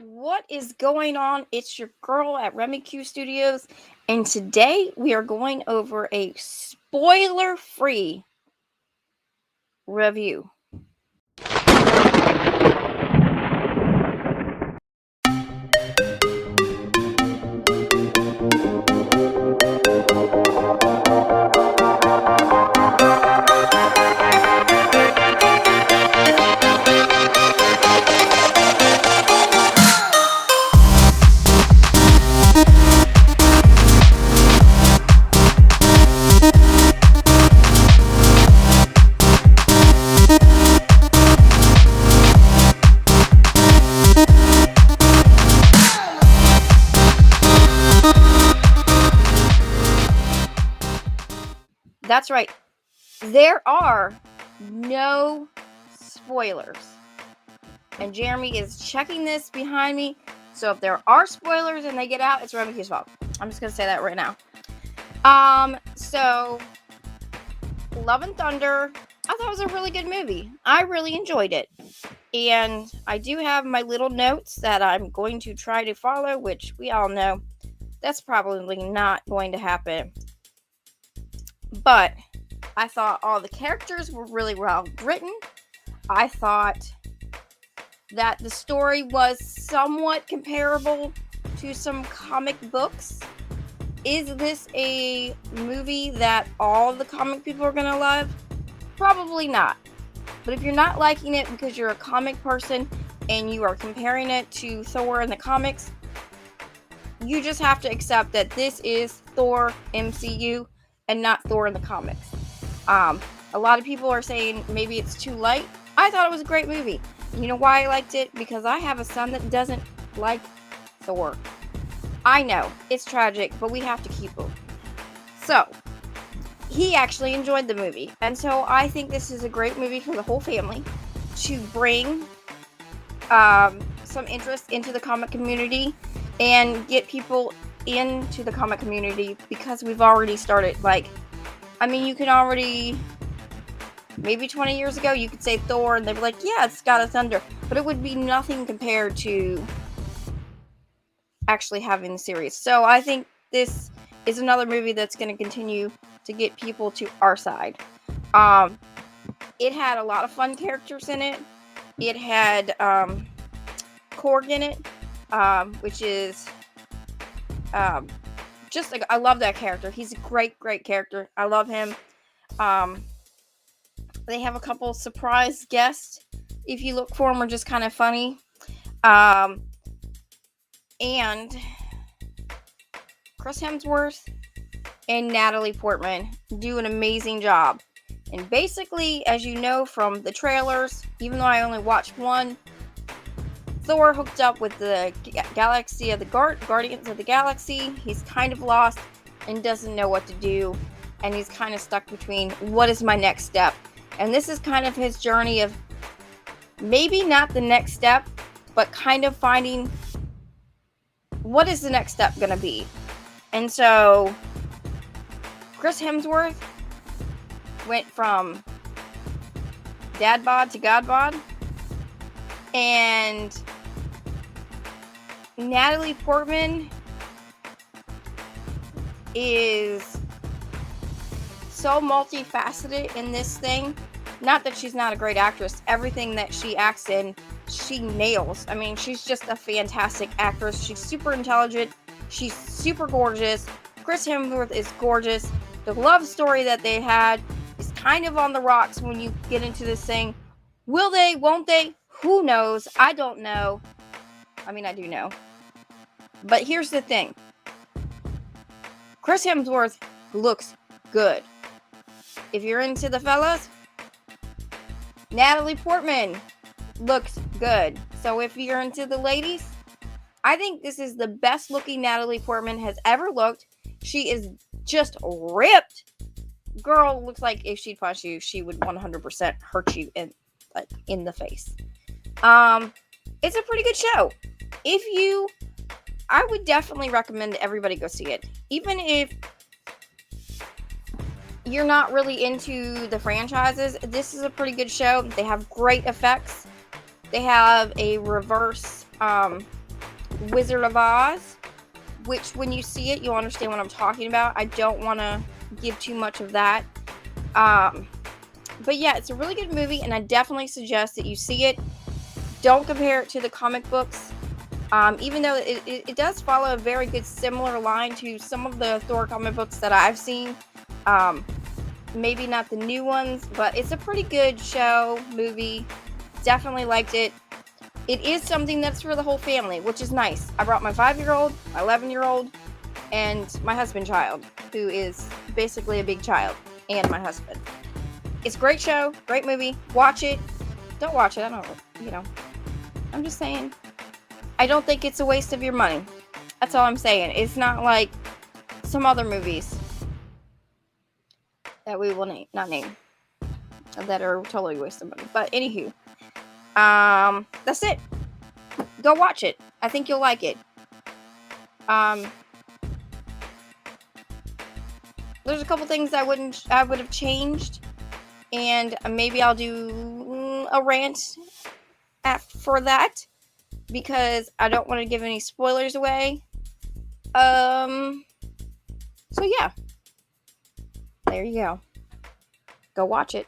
What is going on? It's your girl at Remy Q Studios, and today we are going over a spoiler free review. That's right, there are no spoilers. And Jeremy is checking this behind me. So if there are spoilers and they get out, it's Remy Q's fault. I'm just gonna say that right now. So Love and Thunder, I thought it was a really good movie. I really enjoyed it. And I do have my little notes that I'm going to try to follow, which we all know that's probably not going to happen. But I thought all the characters were really well written. I thought that the story was somewhat comparable to some comic books. Is this a movie that all the comic people are going to love? Probably not. But if you're not liking it because you're a comic person and you are comparing it to Thor in the comics, you just have to accept that this is Thor MCU and not Thor in the comics. A lot of people are saying maybe it's too light. I thought it was a great movie. You know why I liked it? Because I have a son that doesn't like Thor. I know, it's tragic, but we have to keep him. So, he actually enjoyed the movie. And so I think this is a great movie for the whole family to bring some interest into the comic community and get people into the comic community, because we've already started. You can already, maybe 20 years ago, you could say Thor and they'd be like, yeah, it's got a thunder. But it would be nothing compared to actually having the series. So I think this is another movie that's going to continue to get people to our side. It had a lot of fun characters in it. It had Korg in it, which is just like, I love that character. He's a great character. I love him. They have a couple surprise guests. If you look for them, are just kind of funny. And Chris Hemsworth and Natalie Portman do an amazing job. And basically, as you know from the trailers, even though I only watched one, Thor hooked up with the Galaxy of the Guardians of the Galaxy. He's kind of lost and doesn't know what to do. And he's kind of stuck between, what is my next step? And this is kind of his journey of maybe not the next step, but kind of finding what is the next step going to be. And so Chris Hemsworth went from dad bod to god bod, and Natalie Portman is so multifaceted in this thing. Not that she's not a great actress. Everything that she acts in, she nails. I mean, she's just a fantastic actress. She's super intelligent. She's super gorgeous. Chris Hemsworth is gorgeous. The love story that they had is kind of on the rocks when you get into this thing. Will they? Won't they? Who knows? I don't know. I mean, I do know. But here's the thing. Chris Hemsworth looks good. If you're into the fellas, Natalie Portman looks good. So if you're into the ladies, I think this is the best looking Natalie Portman has ever looked. She is just ripped. Girl looks like if she'd punch you, she would 100% hurt you in the face. It's a pretty good show. I would definitely recommend everybody go see it. Even if you're not really into the franchises, this is a pretty good show. They have great effects. They have a reverse Wizard of Oz, which when you see it, you'll understand what I'm talking about. I don't want to give too much of that. But yeah, it's a really good movie, and I definitely suggest that you see it. Don't compare it to the comic books. Even though it does follow a very good similar line to some of the Thor comic books that I've seen. Maybe not the new ones, but it's a pretty good show, movie. Definitely liked it. It is something that's for the whole family, which is nice. I brought my 5-year-old, my 11-year-old, and my husband child, who is basically a big child, and my husband. It's a great show, great movie. Watch it. Don't watch it. I don't, I'm just saying. I don't think it's a waste of your money. That's all I'm saying. It's not like some other movies that we will not name that are totally a waste of money. But anywho, that's it. Go watch it. I think you'll like it. There's a couple things I would have changed, and maybe I'll do a rant for that, because I don't want to give any spoilers away. So yeah, there you go. Go watch it.